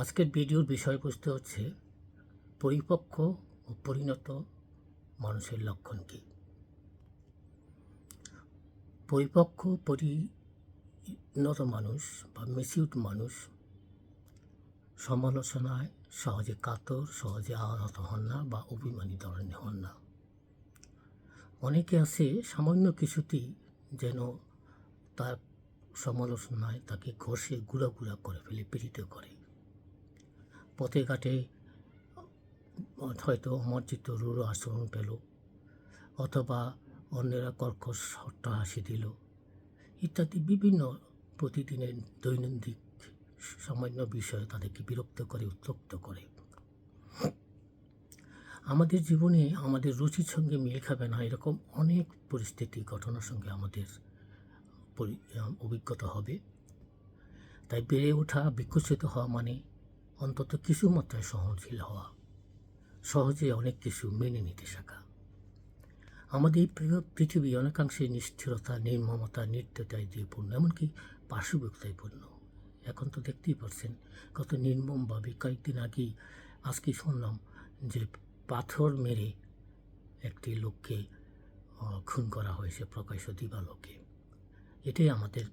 আজকের ভিডিওর বিষয়বস্তু হচ্ছে পরিপক্ক ও পরিণত মানুষের লক্ষণ কী। পরিপক্ক পরিণত মানুষ বা ম্যাচিউরড মানুষ সমালোচনায় সহজে কাতর, সহজে আহত হন না বা অভিমানী ধরনের হন না। অনেকে আছে সামান্য কিছুতেই যেন তার সমালোচনায় তাকে ঘষে গুঁড়া গুঁড়া করে ফেলে, পীড়িত করে। পথে ঘাটে হয়তো অমার্জিত রূঢ় আচরণ পেল, অথবা অন্যেরা কর্কশ হাসি দিল ইত্যাদি বিভিন্ন প্রতিদিনের দৈনন্দিন সামান্য বিষয় তাদেরকে বিরক্ত করে, উত্ত্যক্ত করে। আমাদের জীবনে আমাদের রুচির সঙ্গে মিল খাবে না এরকম অনেক পরিস্থিতি, ঘটনার সঙ্গে আমাদের অভিজ্ঞতা হবে। তাই বেড়ে ওঠা, বিকশিত হওয়া মানে অন্তত কিছু মাত্রায় সহনশীল হওয়া, সহজে অনেক কিছু মেনে নিতে শেখা। আমাদের এই পৃথিবী অনেকাংশে নিষ্ঠুরতা, নির্মমতা, নির্দয়তায় দিয়ে পূর্ণ, এমনকি পার্শ্ববিকতায় পূর্ণ। এখন তো দেখতেই পাচ্ছেন কত নির্মমভাবে কয়েকদিন আগেই আজকে শুনলাম যে পাথর মেরে একটি লোককে খুন করা হয়েছে প্রকাশ্য দিবালোকে। এটাই আমাদের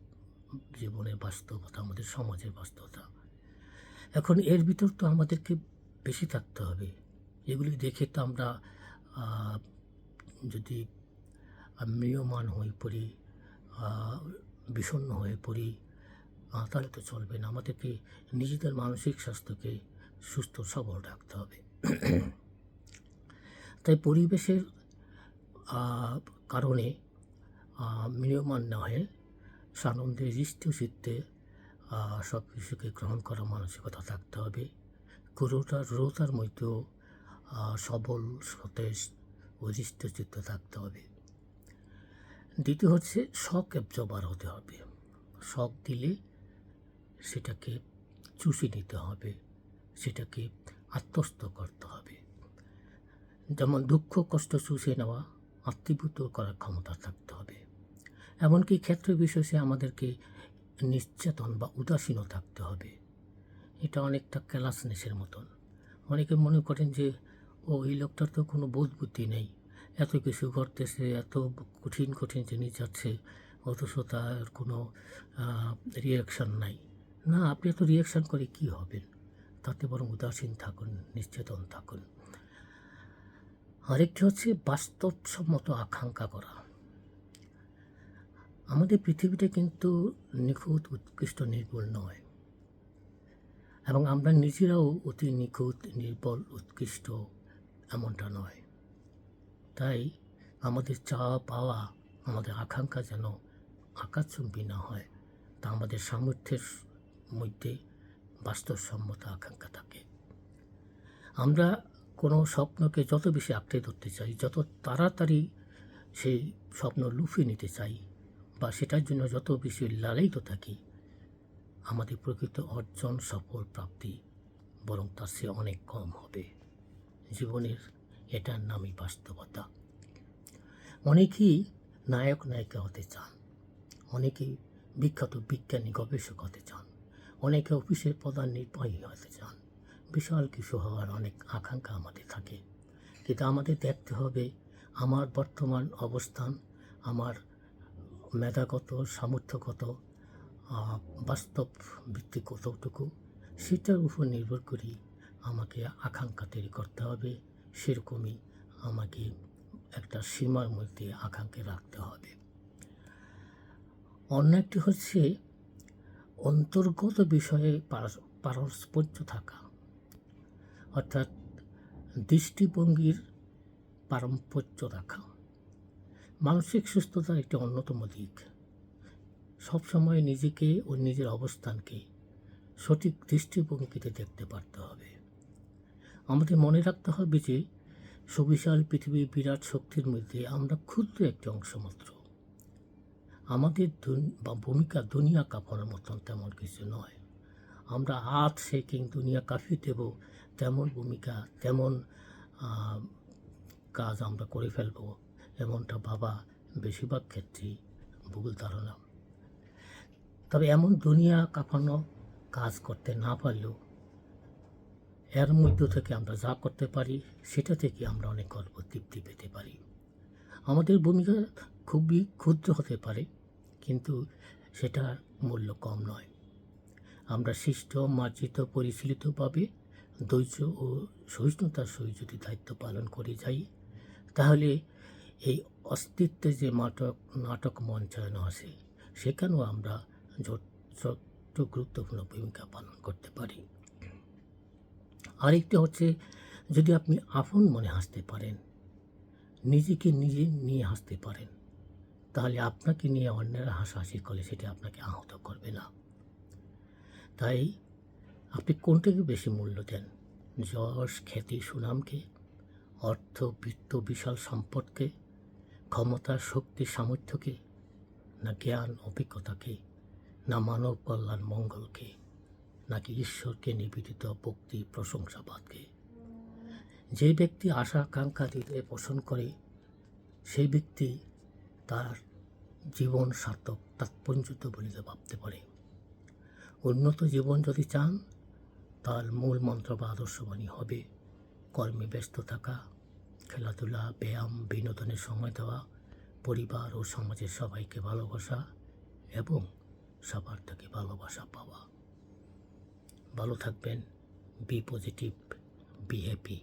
জীবনের বাস্তবতা, আমাদের সমাজের বাস্তবতা। এখন এর ভিতর তো আমাদেরকে বেশি থাকতে হবে। এগুলি দেখে তো আমরা যদি ম্রিয়মাণ হয়ে পড়ি, বিষণ্ণ হয়ে পড়ি, তাহলে তো চলবে না। আমাদেরকে নিজেদের মানসিক স্বাস্থ্যকে সুস্থ সবল রাখতে হবে। তাই পরিবেশের কারণে ম্রিয়মাণ না হয়ে সানন্দে হৃষ্টচিত্তে সব কিছুকে গ্রহণ করার মানসিকতা থাকতে হবে। রোতার মধ্যেও সবল, সতেজ ও হৃষ্টচিত্ত থাকতে হবে। দ্বিতীয় হচ্ছে শখ অ্যাবজর্বার হতে হবে। শখ দিলে সেটাকে চুষে নিতে হবে, সেটাকে আত্মস্থ করতে হবে। যেমন দুঃখ কষ্ট চুষে নেওয়া, আত্মীভূত করার ক্ষমতা থাকতে হবে। এমনকি ক্ষেত্র বিশেষে আমাদেরকে নিশ্চেতন বা উদাসীনও থাকতে হবে। এটা অনেকটা কেলাসনেসের মতন। অনেকে মনে করেন যে এই লোকটার তো কোনো বোধ বুদ্ধি নেই, এত কিছু ঘটতেছে, এত কঠিন কঠিন জিনিস যাচ্ছে, অথচ তার কোনো রিয়াকশান নাই। না, আপনি এত রিয়াকশান করে কী হবেন? তাতে বরং উদাসীন থাকুন, নিশ্চেতন থাকুন। আরেকটি হচ্ছে বাস্তবসম্মত আকাঙ্ক্ষা করা। আমাদের পৃথিবীটা কিন্তু নিখুঁত, উৎকৃষ্ট, নির্ভুল নয়, এবং আমরা নিজেরাও অতি নিখুঁত, নির্বল, উৎকৃষ্ট এমনটা নয়। তাই আমাদের চাওয়া পাওয়া, আমাদের আকাঙ্ক্ষা যেন আকাশচুম্বী না হয়, তা আমাদের সামর্থ্যের মধ্যে বাস্তবসম্মত আকাঙ্ক্ষা থাকে। আমরা কোনো স্বপ্নকে যত বেশি আঁকড়ে ধরতে চাই, যত তাড়াতাড়ি সেই স্বপ্ন লুফিয়ে নিতে চাই, বা সেটার জন্য যত বেশি লালায়িত থাকি, আমাদের প্রকৃত অর্জন, সফল প্রাপ্তি বরং তার চেয়ে অনেক কম হবে। জীবনের এটার নামই বাস্তবতা। অনেকেই নায়ক নায়িকা হতে চান, অনেকেই বিখ্যাত বিজ্ঞানী গবেষক হতে চান, অনেকে অফিসের প্রধান নির্বাহী হতে চান। বিশাল কিছু হওয়ার অনেক আকাঙ্ক্ষা আমাদের থাকে, কিন্তু আমাদের দেখতে হবে আমার বর্তমান অবস্থান, আমার মেধাগত, সামর্থ্যগত, বাস্তব ভিত্তি কতটুকু, সেটার উপর নির্ভর করি আমাকে আকাঙ্ক্ষা তৈরি করতে হবে। সেরকমই আমাকে একটা সীমার মধ্যে আকাঙ্ক্ষা রাখতে হবে। অন্য একটি হচ্ছে অন্তর্গত বিষয়ে পারস্পর্য থাকা, অর্থাৎ দৃষ্টিভঙ্গির পারস্পর্য রাখা মানসিক সুস্থতার একটি অন্যতম দিক। সবসময় নিজেকে ও নিজের অবস্থানকে সঠিক দৃষ্টিভঙ্গিতে দেখতে পারতে হবে। আমাদের মনে রাখতে হবে যে সুবিশাল পৃথিবীর বিরাট শক্তির মধ্যে আমরা ক্ষুদ্র একটি অংশ মাত্র। আমাদের ভূমিকা দুনিয়া কাঁপানোর মতন তেমন কিছু নয়। আমরা হাত শেকিং দুনিয়া কাঁপিয়ে দেব তেমন ভূমিকা, তেমন কাজ আমরা করে ফেলব, এমনটা ভাবা বেশিরভাগ ক্ষেত্রেই ভুল ধারণা। তবে এমন দুনিয়া কাঁপানো কাজ করতে না পারলেও এর মধ্য থেকে আমরা যা করতে পারি সেটা থেকে আমরা অনেক গর্ব তৃপ্তি পেতে পারি। আমাদের ভূমিকা খুবই ক্ষুদ্র হতে পারে, কিন্তু সেটার মূল্য কম নয়। আমরা শিষ্ট, মার্জিত, পরিশীলিতভাবে ধৈর্য ও সহিষ্ণুতার সহিত যদি দায়িত্ব পালন করে যাই, তাহলে এই অস্তিত্বের যে নাটক মঞ্চায়ন আছে, সেখানেও আমরা ছোট্ট গুরুত্বপূর্ণ ভূমিকা পালন করতে পারি। আরেকটি হচ্ছে, যদি আপনি আপন মনে হাসতে পারেন, নিজেকে নিজে নিয়ে হাসতে পারেন, তাহলে আপনাকে নিয়ে অন্যেরা হাসাহাসি করলে সেটা আপনাকে আহত করবে না। তাই আপনি কোনটাকে বেশি মূল্য দেন? যশ, খ্যাতি, সুনামকে, অর্থ, বৃত্ত, বিশাল সম্পদকে, ক্ষমতা, শক্তি, সামর্থ্যকে, না জ্ঞান, অভিজ্ঞতাকে, না মানব কল্যাণ, মঙ্গলকে, নাকি ঈশ্বরকে নিবেদিত ভক্তি, প্রশংসাবাদকে? যে ব্যক্তি আশা আকাঙ্ক্ষা হৃদয়ে পোষণ করে, সেই ব্যক্তি তার জীবন সার্থক, তাৎপর্যযুক্ত বলিতে ভাবতে পারে। উন্নত জীবন যদি চান, তার মূল মন্ত্র বা আদর্শবাণী হবে কর্মে ব্যস্ত থাকা, খেলাধুলা, ব্যায়াম, বিনোদনের সময় দেওয়া, পরিবার ও সমাজের সবাইকে ভালোবাসা এবং সবার থেকে ভালোবাসা পাওয়া। ভালো থাকবেন। Be positive, be happy.